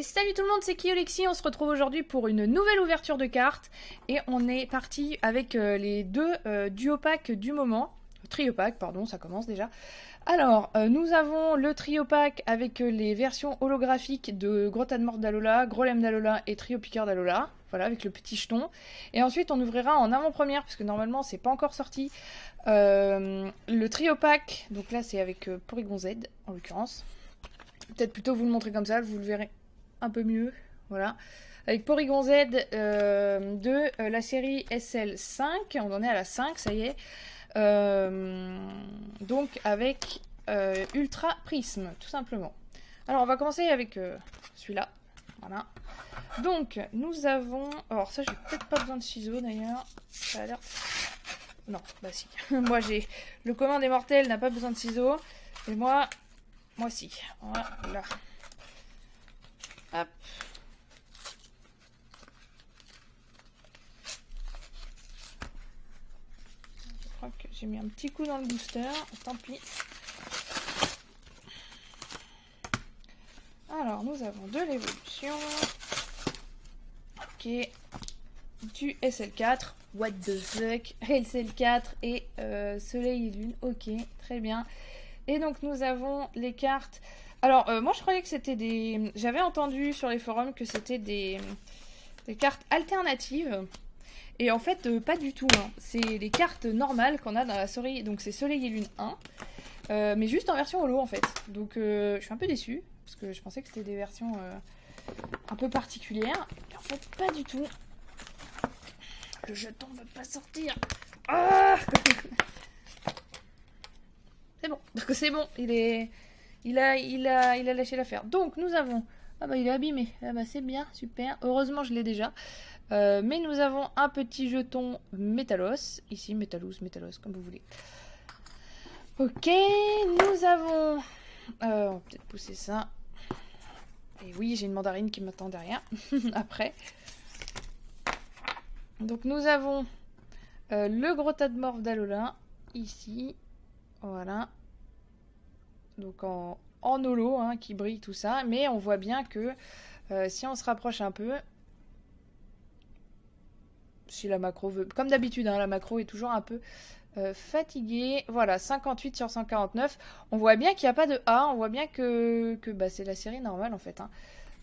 salut tout le monde, c'est Kiolexi, on se retrouve aujourd'hui pour une nouvelle ouverture de cartes et on est parti avec les deux duo packs du moment, trio pack pardon, ça commence déjà. Alors, nous avons le trio pack avec les versions holographiques de Grottadmort d'Alola, Grolem d'Alola et Trio Piqueur d'Alola, voilà, avec le petit jeton. Et ensuite, on ouvrira en avant-première, parce que normalement, c'est pas encore sorti, le trio pack, donc là, c'est avec Porygon Z, en l'occurrence. Peut-être plutôt vous le montrer comme ça, vous le verrez un peu mieux, voilà. Avec Porygon Z de la série SL5, on en est à la 5, ça y est. Donc avec Ultra Prisme, tout simplement. Alors on va commencer avec celui-là, voilà. Donc nous avons, alors ça j'ai peut-être pas besoin de ciseaux d'ailleurs, ça a l'air, non, bah si, moi j'ai, le commun des mortels n'a pas besoin de ciseaux, et moi si, voilà. Hop. Je crois que j'ai mis un petit coup dans le booster, tant pis. Alors, nous avons de l'évolution. Ok. Du SL4. What the fuck. SL4 et Soleil et Lune. Ok, très bien. Et donc, nous avons les cartes. Alors, moi, je croyais que c'était des... J'avais entendu sur les forums que c'était des cartes alternatives. Et en fait, pas du tout. Hein. C'est les cartes normales qu'on a dans la série. Donc, c'est Soleil et Lune 1. Mais juste en version holo, en fait. Donc, je suis un peu déçue. Parce que je pensais que c'était des versions un peu particulières. Et en fait, pas du tout. Le jeton ne veut pas sortir. Ah c'est bon. Donc, c'est bon. Il a lâché l'affaire. Donc, nous avons... Ah bah, il est abîmé. Ah bah, c'est bien. Super. Heureusement, je l'ai déjà. Mais nous avons un petit jeton Métalos. Ici, Métalos, comme vous voulez. Ok, nous avons... on va peut-être pousser ça. Et oui, j'ai une mandarine qui m'attend derrière. Après. Donc nous avons le Grottadmort d'Alola. Ici. Voilà. Donc en holo, hein, qui brille tout ça. Mais on voit bien que si on se rapproche un peu... Si la macro veut... Comme d'habitude, hein, la macro est toujours un peu fatiguée. Voilà, 58 sur 149. On voit bien qu'il n'y a pas de A. On voit bien que bah, c'est la série normale, en fait. Hein.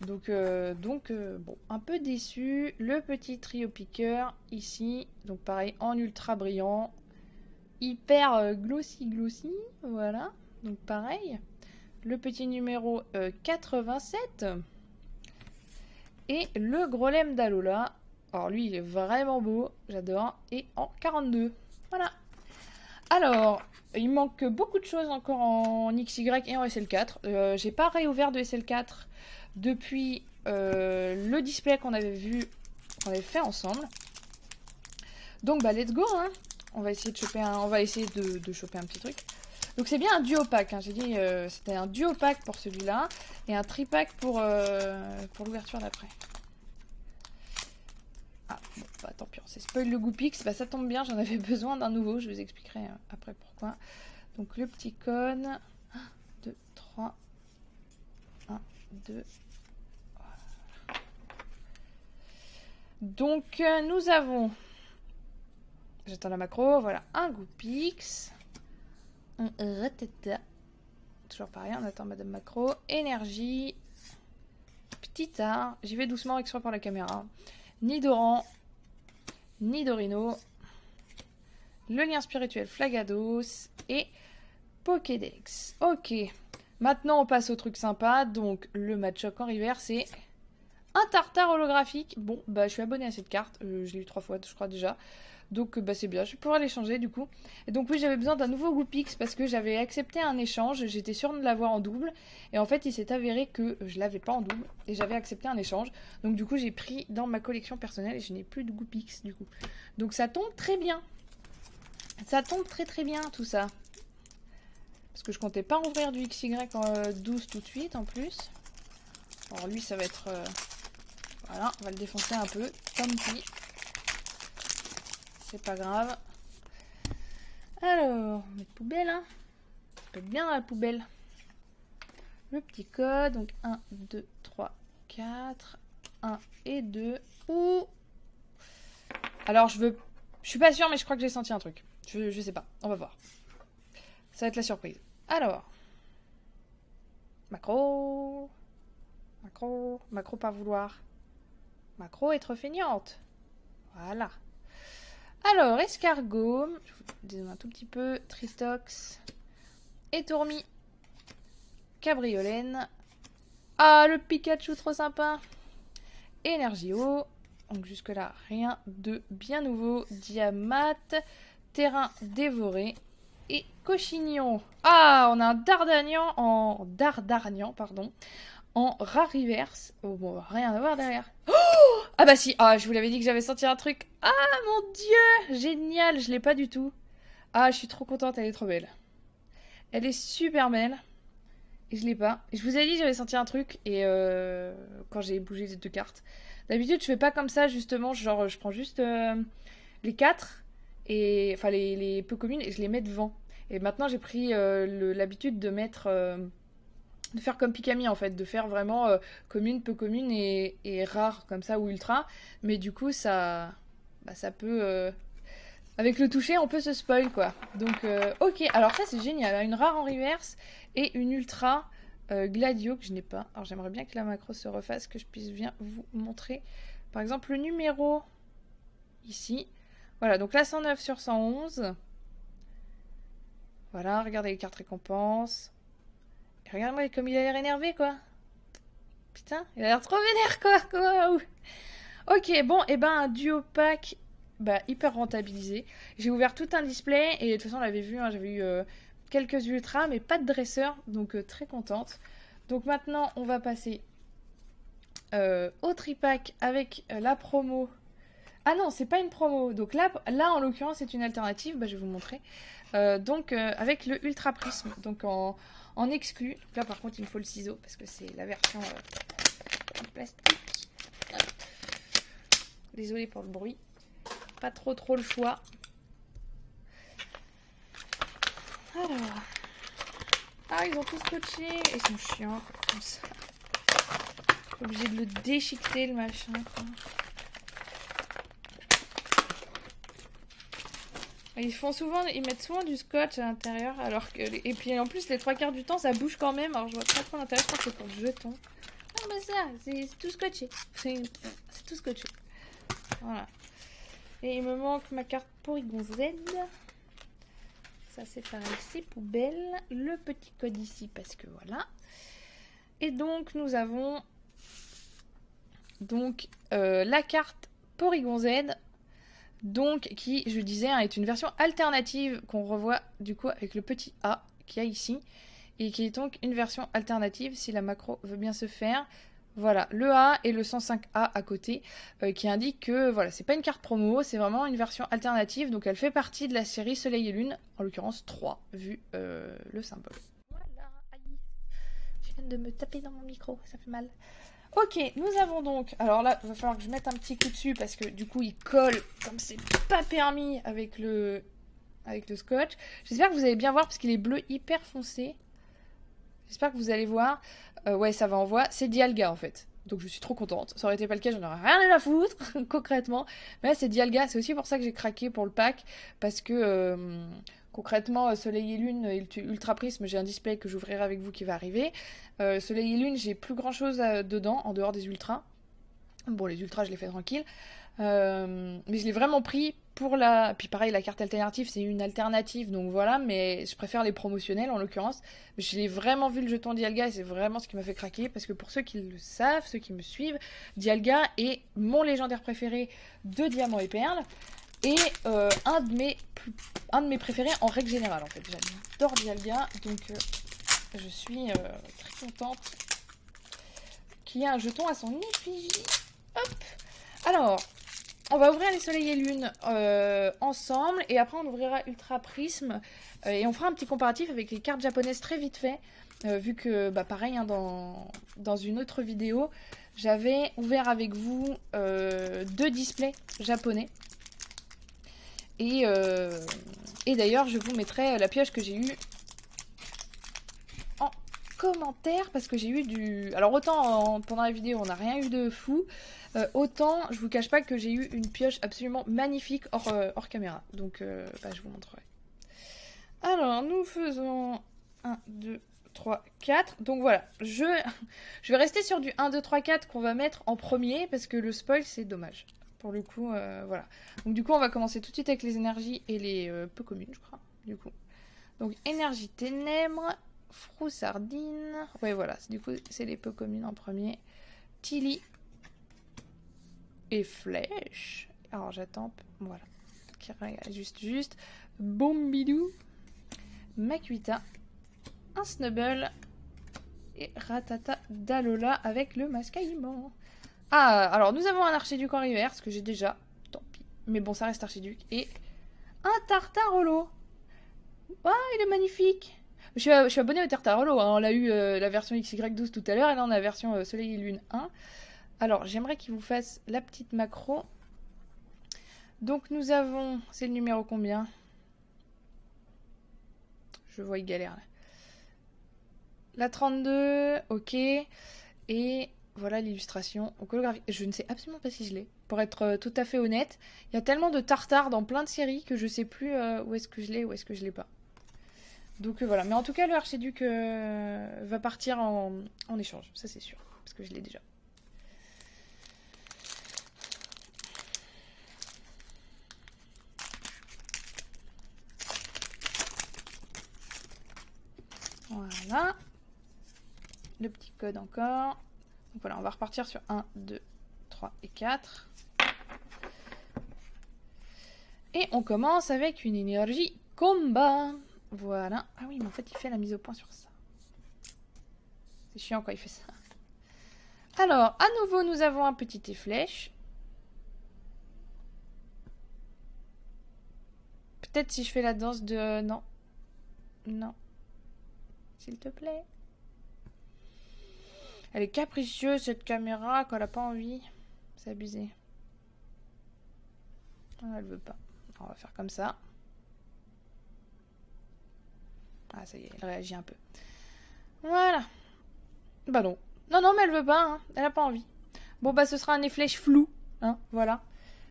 Donc, bon, un peu déçu. Le petit trio piqueur, ici. Donc, pareil, en ultra brillant. Hyper glossy. Voilà. Donc, pareil. Le petit numéro 87. Et le Grolem d'Alola. Alors lui, il est vraiment beau, j'adore. Et en 42. Voilà. Alors, il manque beaucoup de choses encore en XY et en SL4. J'ai pas réouvert de SL4 depuis le display qu'on avait vu, qu'on avait fait ensemble. Donc bah let's go, hein. On va essayer de choper de choper un petit truc. Donc c'est bien un duo pack, hein. J'ai dit c'était un duo pack pour celui-là et un tripack pour l'ouverture d'après. Ah, bon, bah tant pis, c'est spoil le Goupix, bah ça tombe bien, j'en avais besoin d'un nouveau, je vous expliquerai après pourquoi. Donc le petit cône, 1, 2, 3, 1, 2, voilà. Donc nous avons, j'attends la macro, voilà, un Goupix, un Rattata, toujours pareil, on attend Madame Macro, énergie, petit art, j'y vais doucement exprès pour la caméra. Nidoran, Nidorino, le lien spirituel Flagados et Pokédex. Ok, maintenant on passe au truc sympa. Donc le Machoc en rivière, c'est un tartare holographique. Bon, bah je suis abonnée à cette carte, je l'ai eu 3 fois je crois déjà. Donc bah c'est bien, je vais pouvoir l'échanger du coup. Et donc oui, j'avais besoin d'un nouveau Goupix parce que j'avais accepté un échange, j'étais sûre de l'avoir en double. Et en fait, il s'est avéré que je l'avais pas en double et j'avais accepté un échange. Donc du coup, j'ai pris dans ma collection personnelle et je n'ai plus de Goupix du coup. Donc ça tombe très bien. Ça tombe très bien tout ça. Parce que je comptais pas ouvrir du XY en 12 tout de suite en plus. Alors lui, ça va être... voilà, on va le défoncer un peu, tant pis. C'est pas grave. Alors, mettre poubelle, hein. Ça peut être bien dans la poubelle. Le petit code, donc 1, 2, 3, 4, 1 et 2. Ouh. Alors je suis pas sûre, mais je crois que j'ai senti un truc. Je sais pas, on va voir. Ça va être la surprise. Alors. Macro. Macro. Macro pas vouloir. Macro être feignante. Voilà. Alors, escargot. Je vous dézoome un tout petit peu. Tritox. Étourmi. Cabriolène. Ah, le Pikachu, trop sympa. Énergio. Donc jusque-là, rien de bien nouveau. Diamat. Terrain dévoré. Et Cochignon. Ah, on a un Dardarnian, pardon. En Rariverse. Oh, bon, rien à voir derrière. Oh, ah bah si, ah, je vous l'avais dit que j'avais senti un truc. Ah, mon Dieu, génial, je l'ai pas du tout. Ah, je suis trop contente, elle est trop belle. Elle est super belle. Et je l'ai pas. Et je vous ai dit que j'avais senti un truc. Et quand j'ai bougé les 2 cartes. D'habitude, je fais pas comme ça, justement. Genre, je prends juste les 4. Et, enfin, les peu communes. Et je les mets devant. Et maintenant, j'ai pris l'habitude de mettre... de faire comme Pikami, en fait. De faire vraiment commune, peu commune et rare, comme ça, ou ultra. Mais du coup, ça... Bah, ça peut... Avec le toucher, on peut se spoil, quoi. Donc, ok. Alors ça, c'est génial. Une rare en reverse et une ultra Gladio que je n'ai pas. Alors, j'aimerais bien que la macro se refasse, que je puisse bien vous montrer. Par exemple, le numéro ici. Voilà, donc là, 109 sur 111. Voilà, regardez les cartes récompenses. Et regardez-moi comme il a l'air énervé, quoi. Putain, il a l'air trop vénère, quoi. Ok, bon, et ben un duo pack... Bah, hyper rentabilisé. J'ai ouvert tout un display et de toute façon on l'avait vu, hein, j'avais eu quelques ultras mais pas de dresseur, donc très contente. Donc maintenant on va passer au tripack avec la promo. Ah non, c'est pas une promo, donc là en l'occurrence c'est une alternative, bah, je vais vous montrer. Donc avec le ultra prisme, donc en exclu. Là par contre il me faut le ciseau parce que c'est la version en plastique. Hop. Désolée pour le bruit. Pas trop le choix. Alors. Ah, ils ont tous scotché. Ils sont chiants, comme ça. Obligé de le déchiqueter, le machin, quoi. Ils mettent souvent du scotch à l'intérieur, alors que... Et puis en plus, les 3/4 du temps, ça bouge quand même. Alors je vois pas trop l'intérêt, je pense que c'est pour le jeton. Non, mais ça, c'est tout scotché. C'est tout scotché. Voilà. Et il me manque ma carte Porygon Z. Ça c'est pareil, c'est poubelle. Le petit code ici parce que voilà. Et donc nous avons donc la carte Porygon Z. Donc qui, je disais, hein, est une version alternative qu'on revoit du coup avec le petit A qu'il y a ici. Et qui est donc une version alternative si la macro veut bien se faire. Voilà, le A et le 105A à côté, qui indiquent que voilà, c'est pas une carte promo, c'est vraiment une version alternative, donc elle fait partie de la série Soleil et Lune, en l'occurrence 3, vu le symbole. Voilà, aïe, je viens de me taper dans mon micro, ça fait mal. Ok, nous avons donc, alors là, il va falloir que je mette un petit coup dessus, parce que du coup il colle, comme c'est pas permis avec le scotch. J'espère que vous allez bien voir, parce qu'il est bleu hyper foncé. J'espère que vous allez voir. Ouais, ça va en voix. C'est Dialga en fait. Donc je suis trop contente. Ça aurait été pas le cas, j'en aurais rien à foutre, concrètement. Mais là, c'est Dialga. C'est aussi pour ça que j'ai craqué pour le pack. Parce que concrètement, Soleil et Lune, Ultra Prisme, j'ai un display que j'ouvrirai avec vous qui va arriver. Soleil et Lune, j'ai plus grand chose dedans, en dehors des ultras. Bon, les ultras, je les fais tranquille. Mais je l'ai vraiment pris pour la... Puis pareil, la carte alternative, c'est une alternative, donc voilà, mais je préfère les promotionnels en l'occurrence. Mais je l'ai vraiment vu le jeton Dialga et c'est vraiment ce qui m'a fait craquer, parce que pour ceux qui le savent, ceux qui me suivent, Dialga est mon légendaire préféré de Diamant et Perle, et un de mes préférés en règle générale en fait. J'adore Dialga, donc je suis très contente qu'il y ait un jeton à son effigie. Hop. Alors, on va ouvrir les Soleil et Lune ensemble et après on ouvrira Ultra Prisme et on fera un petit comparatif avec les cartes japonaises très vite fait, vu que, bah, pareil, hein, dans une autre vidéo, j'avais ouvert avec vous 2 displays japonais. Et d'ailleurs, je vous mettrai la pioche que j'ai eue en commentaires parce que j'ai eu du... Alors autant pendant la vidéo on n'a rien eu de fou, autant je vous cache pas que j'ai eu une pioche absolument magnifique hors caméra. Donc je vous montrerai. Alors nous faisons 1, 2, 3, 4. Donc voilà, je vais rester sur du 1, 2, 3, 4 qu'on va mettre en premier parce que le spoil c'est dommage. Pour le coup, voilà. Donc du coup on va commencer tout de suite avec les énergies et les peu communes je crois. Du coup. Donc énergie ténèbres, froussardine. Ouais voilà, du coup c'est les peu communes en premier. Tilly et flèche. Alors j'attends, voilà. Juste. Bombidou. Makuita. Un Snubble. Et Ratata Dalola avec le mascaillement. Ah, alors nous avons un archiduc en reverse que j'ai déjà. Tant pis. Mais bon, ça reste archiduc. Et un Tartarolo. Ah, il est magnifique. Je suis abonné au Tartarolo. Hein. On a eu la version XY12 tout à l'heure. Et là, on a la version Soleil et Lune 1. Alors, j'aimerais qu'il vous fasse la petite macro. Donc, nous avons... C'est le numéro combien? Je vois, il galère. Là. La 32, ok. Et voilà l'illustration holographique. Je ne sais absolument pas si je l'ai. Pour être tout à fait honnête, il y a tellement de tartares dans plein de séries que je sais plus où est-ce que je l'ai, où est-ce que je l'ai pas. Donc voilà. Mais en tout cas, le archiduc va partir en échange. Ça, c'est sûr. Parce que je l'ai déjà. Voilà. Le petit code encore. Donc voilà, on va repartir sur 1, 2, 3 et 4. Et on commence avec une énergie combat. Voilà. Ah oui, mais en fait, il fait la mise au point sur ça. C'est chiant quand il fait ça. Alors, à nouveau, nous avons un petit flèche. Peut-être si je fais la danse de... Non. Non. S'il te plaît. Elle est capricieuse, cette caméra, quand elle n'a pas envie. C'est abusé. Ah, elle veut pas. On va faire comme ça. Ah, ça y est, elle réagit un peu. Voilà. Bah non. Non, mais elle veut pas, hein. Elle a pas envie. Bon, bah ce sera un flèche flou, hein, voilà.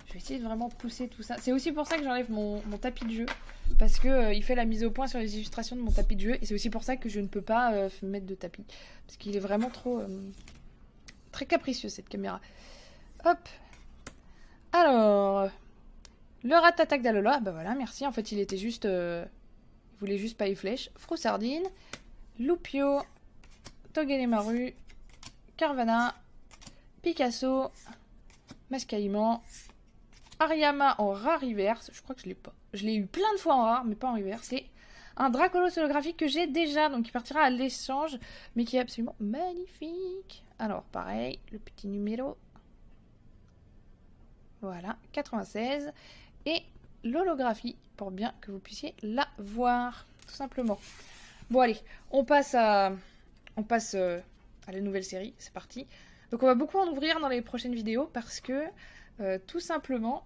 Je vais essayer de vraiment pousser tout ça. C'est aussi pour ça que j'enlève mon tapis de jeu. Parce que il fait la mise au point sur les illustrations de mon tapis de jeu. Et c'est aussi pour ça que je ne peux pas mettre de tapis. Parce qu'il est vraiment trop... très capricieux, cette caméra. Hop. Alors... Le Ratata Dalola, bah voilà, merci. En fait, il était juste... il voulait juste pas les flèches. Froussardine. Lupio. Togedemaru. Carvana. Picasso. Mascaillement. Ariama en rare reverse. Je crois que je l'ai pas. Je l'ai eu plein de fois en rare, mais pas en reverse. Et un Dracolos holographique que j'ai déjà, donc qui partira à l'échange, mais qui est absolument magnifique. Alors, pareil, le petit numéro. Voilà, 96. Et l'holographie, pour bien que vous puissiez la voir, tout simplement. Bon, allez, on passe à la nouvelle série. C'est parti. Donc, on va beaucoup en ouvrir dans les prochaines vidéos parce que, tout simplement,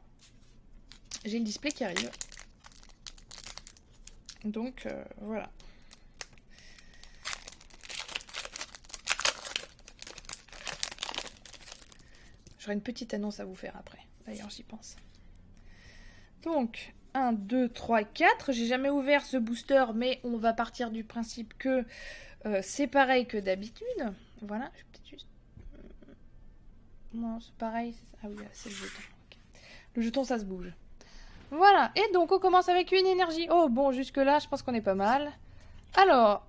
j'ai le display qui arrive. Donc, voilà. J'aurai une petite annonce à vous faire après. D'ailleurs, j'y pense. Donc, 1, 2, 3, 4. J'ai jamais ouvert ce booster, mais on va partir du principe que c'est pareil que d'habitude. Voilà, je vais peut-être juste... Non, c'est pareil. Ah oui, c'est le jeton. Okay. Le jeton, ça se bouge. Voilà, et donc on commence avec une énergie. Oh, bon, jusque-là, je pense qu'on est pas mal. Alors,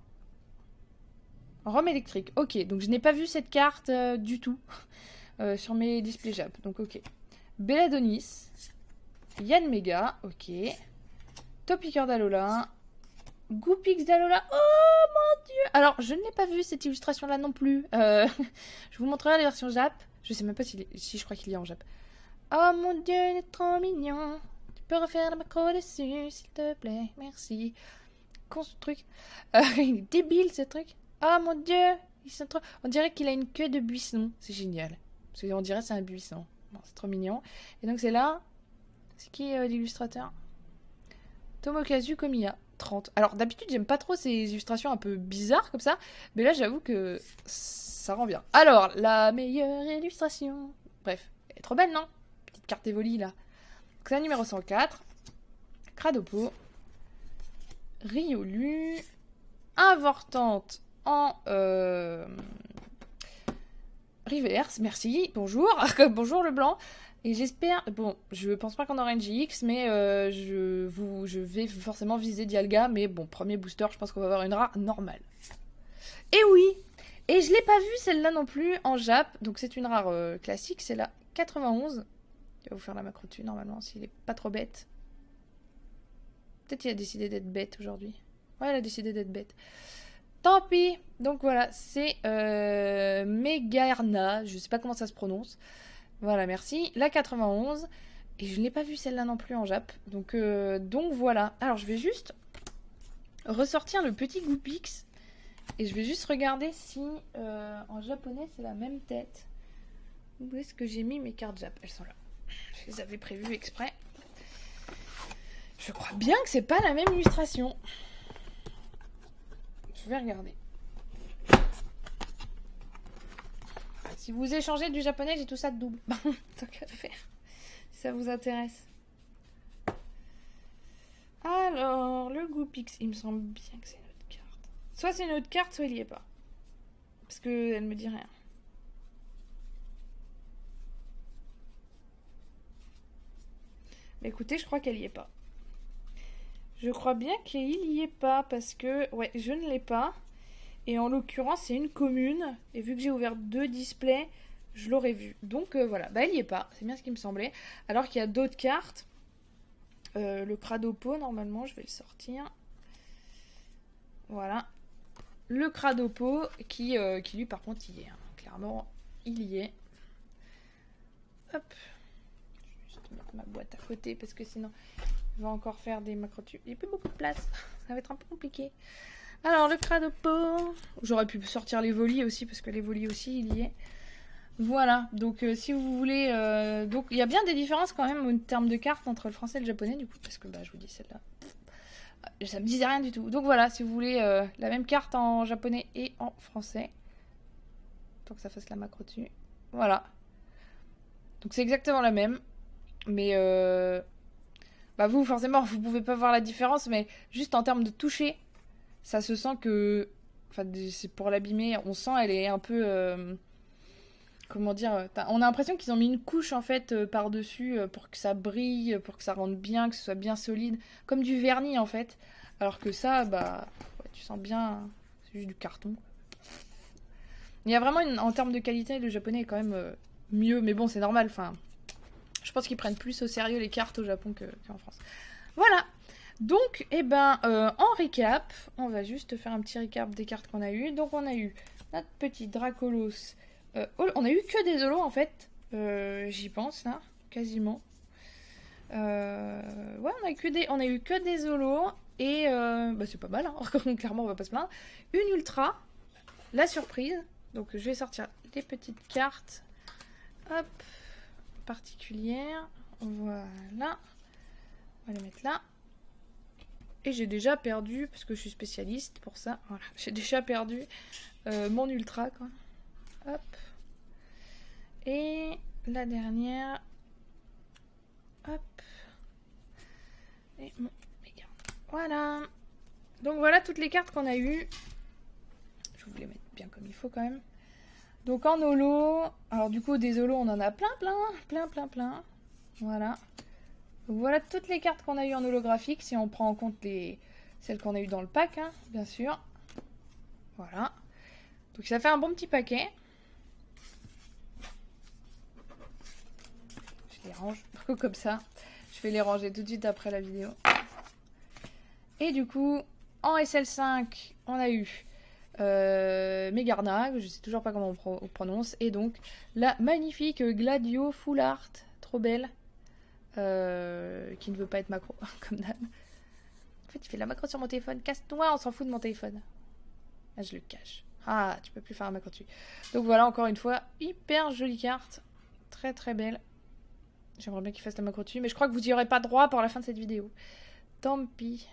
Rome électrique. Ok, donc je n'ai pas vu cette carte du tout sur mes displays Jap. Donc, ok. Belladonis. Yann Mega, ok. Topiqueur d'Alola. Goopix d'Alola. Oh mon dieu! Alors, je ne l'ai pas vu cette illustration-là non plus. Je vous montrerai la version Jap. Je sais même pas si je crois qu'il y a en Jap. Oh mon dieu, il est trop mignon. Tu peux refaire la macro dessus, s'il te plaît. Merci. Con ce truc. Il est débile ce truc. Oh mon dieu, ils sont trop... On dirait qu'il a une queue de buisson. C'est génial. Parce qu'on dirait que c'est un buisson. Bon, c'est trop mignon. Et donc c'est là... C'est qui l'illustrateur? Tomokazu Komiya. 30. Alors d'habitude j'aime pas trop ces illustrations un peu bizarres comme ça, mais là j'avoue que ça rend bien. Alors, la meilleure illustration. Bref, elle est trop belle, non? Petite carte Evoli là. Donc c'est la numéro 104. Cradopo. Riolu. Invortante en reverse, merci, bonjour. Bonjour le blanc. Et j'espère, bon, je pense pas qu'on aura une GX, mais je vais forcément viser Dialga, mais bon, premier booster, je pense qu'on va avoir une rare normale. Et oui, et je l'ai pas vue celle-là non plus en Jap, donc c'est une rare classique, c'est la 91. Il va vous faire la macro dessus normalement, s'il est pas trop bête. Peut-être qu'il a décidé d'être bête aujourd'hui. Ouais, elle a décidé d'être bête. Tant pis. Donc voilà, c'est Megarna, je sais pas comment ça se prononce. Voilà, merci. La 91. Et je ne l'ai pas vue celle-là non plus en Jap. Donc voilà. Alors je vais juste ressortir le petit Goopix. Et je vais juste regarder si en japonais c'est la même tête. Où est-ce que j'ai mis mes cartes Jap? Elles sont là. Je les avais prévues exprès. Je crois bien que c'est pas la même illustration. Je vais regarder. Si vous échangez du japonais, j'ai tout ça de double. Tant qu'à faire. Si ça vous intéresse. Alors, le Goopix, il me semble bien que c'est une autre carte. Soit c'est une autre carte, soit il y est pas. Parce qu'elle me dit rien. Mais écoutez, je crois qu'elle y est pas. Je crois bien qu'il y est pas parce que... Ouais, je ne l'ai pas. Et en l'occurrence, c'est une commune. Et vu que j'ai ouvert 2 displays, je l'aurais vu. Donc voilà, bah elle y est pas. C'est bien ce qui me semblait. Alors qu'il y a d'autres cartes. Le Cradopo, normalement, je vais le sortir. Voilà. Le Cradopo qui lui, par contre, y est. Hein. Clairement, il y est. Hop. Je vais juste mettre ma boîte à côté parce que sinon... On va encore faire des macros dessus. Il n'y a plus beaucoup de place. Ça va être un peu compliqué. Alors, le Cradopo. J'aurais pu sortir les volis aussi, parce que les volis aussi, il y est. Voilà. Donc, si vous voulez... Donc, il y a bien des différences quand même en termes de cartes entre le français et le japonais, du coup. Parce que, bah, je vous dis, celle-là... Ça me disait rien du tout. Donc, voilà. Si vous voulez la même carte en japonais et en français. Tant que ça fasse la macro dessus. Voilà. Donc, c'est exactement la même. Mais... Bah vous, forcément, vous pouvez pas voir la différence, mais juste en termes de toucher, ça se sent que... Enfin, c'est pour l'abîmer, on sent elle est un peu... Comment dire? On a l'impression qu'ils ont mis une couche, en fait, par-dessus pour que ça brille, pour que ça rende bien, que ce soit bien solide. Comme du vernis, en fait. Alors que ça, bah... Ouais, tu sens bien... C'est juste du carton. Il y a vraiment, en termes de qualité, le japonais est quand même mieux. Mais bon, c'est normal, enfin... Je pense qu'ils prennent plus au sérieux les cartes au Japon qu'en France. Voilà. Donc, eh ben, en récap, on va juste faire un petit récap des cartes qu'on a eues. Donc, on a eu notre petit Dracolos. On a eu que des holos, en fait. J'y pense, là. Quasiment. Ouais, on a eu que des holos. Et, bah, c'est pas mal, hein. Clairement, on va pas se plaindre. Une ultra. La surprise. Donc, je vais sortir les petites cartes. Hop. Particulière. Voilà. On va les mettre là. Et j'ai déjà perdu, parce que je suis spécialiste pour ça. Voilà. J'ai déjà perdu mon ultra, quoi. Hop. Et la dernière. Hop. Et mon méga. Voilà. Donc voilà toutes les cartes qu'on a eues. Je vais vous les mettre bien comme il faut quand même. Donc en holo, alors du coup des holos on en a plein. Voilà. Donc voilà toutes les cartes qu'on a eues en holographique, si on prend en compte celles qu'on a eues dans le pack, hein, bien sûr. Voilà. Donc ça fait un bon petit paquet. Je les range comme ça. Je vais les ranger tout de suite après la vidéo. Et du coup, en SL5, on a eu... Megarna, je sais toujours pas comment on prononce, et donc la magnifique Gladio Full Art, trop belle, qui ne veut pas être macro, comme d'hab. En fait, il fait la macro sur mon téléphone, casse-toi, on s'en fout de mon téléphone. Ah, je le cache. Ah, tu peux plus faire la macro dessus. Donc voilà, encore une fois, hyper jolie carte, très très belle. J'aimerais bien qu'il fasse la macro dessus, mais je crois que vous y aurez pas droit pour la fin de cette vidéo. Tant pis,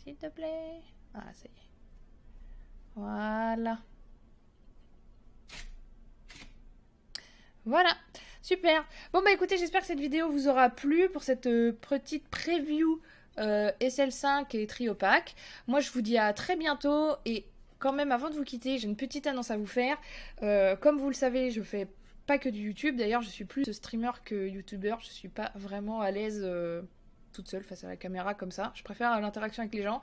S'il te plaît. Ah, ça y est. Voilà. Voilà, super. Bon bah écoutez, j'espère que cette vidéo vous aura plu pour cette petite preview SL5 et Trio Pack. Moi je vous dis à très bientôt et quand même avant de vous quitter, j'ai une petite annonce à vous faire. Comme vous le savez, je fais pas que du YouTube. D'ailleurs, je suis plus streamer que YouTuber. Je suis pas vraiment à l'aise toute seule face à la caméra comme ça. Je préfère l'interaction avec les gens.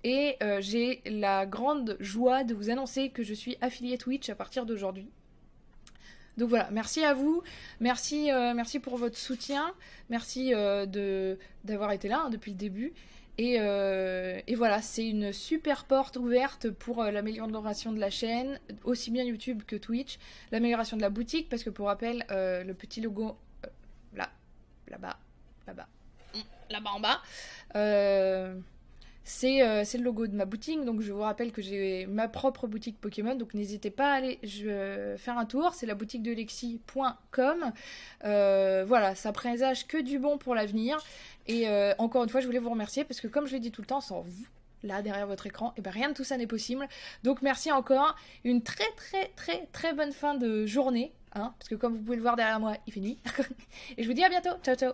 Et j'ai la grande joie de vous annoncer que je suis affiliée Twitch à partir d'aujourd'hui. Donc voilà, merci à vous, merci pour votre soutien, merci d'avoir été là depuis le début. Et voilà, c'est une super porte ouverte pour l'amélioration de la chaîne, aussi bien YouTube que Twitch, l'amélioration de la boutique, parce que pour rappel, le petit logo là-bas en bas, c'est le logo de ma boutique, donc je vous rappelle que j'ai ma propre boutique Pokémon, donc n'hésitez pas à aller faire un tour, c'est la boutique de Lexi.com. Voilà, ça présage que du bon pour l'avenir, et encore une fois je voulais vous remercier, parce que comme je l'ai dit tout le temps, sans vous, là derrière votre écran, et ben rien de tout ça n'est possible, donc merci encore, une très bonne fin de journée, hein, parce que comme vous pouvez le voir derrière moi, il fait nuit, et je vous dis à bientôt, ciao ciao.